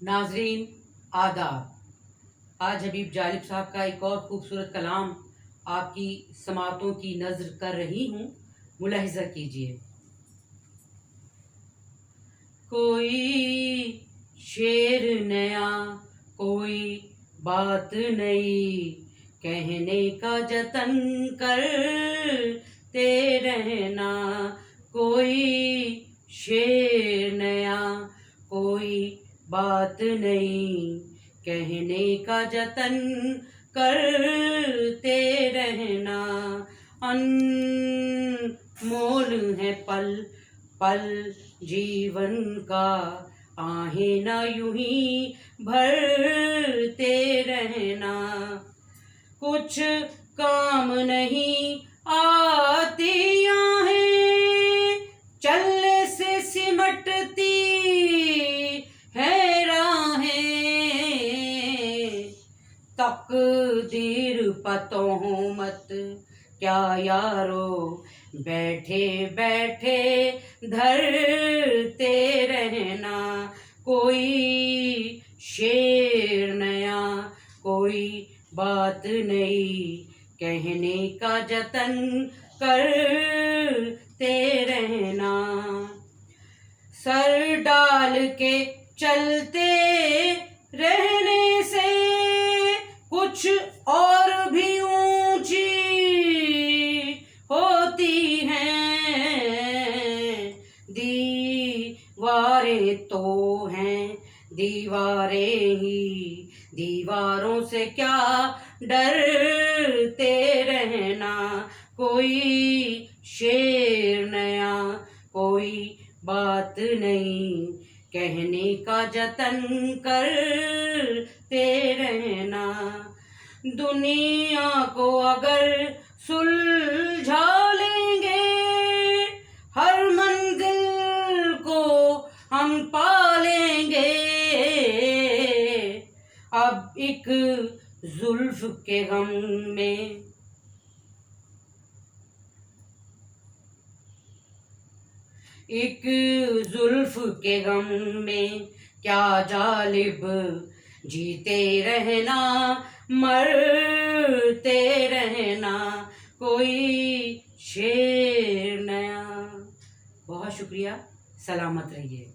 नाजरीन आदाब। आज हबीब जालिब साहब का एक और खूबसूरत कलाम आपकी समातों की नज़र कर रही हूँ, मुलाहिज़ा कीजिए। कोई शेर नया, कोई बात नई, कहने का जतन करते रहना। कोई शेर नया, कोई बात नहीं, कहने का जतन करते रहना। अनमोल है पल पल जीवन का, आहें न यूं ही भरते रहना। कुछ काम नहीं आती आहें, चलने से सिमटती है राहें। तकदीर पतों मत क्या यारो, बैठे बैठे धरते रहना। कोई शेर नया, कोई बात नई, कहने का जतन करते रहना। सर डाल के चलते रहने से कुछ और भी ऊंची होती हैं। दीवारें तो हैं दीवारें ही, दीवारों से क्या डरते रहना। कोई शेर नया, कोई बात नहीं, कहने का जतन करते रहना। दुनिया को अगर सुलझा लेंगे, हर मंजिल को हम पा लेंगे। अब एक जुल्फ के गम में, एक जुल्फ के गम में क्या जालिब, जीते रहना मरते रहना। कोई शेर नया। बहुत शुक्रिया, सलामत रहिए।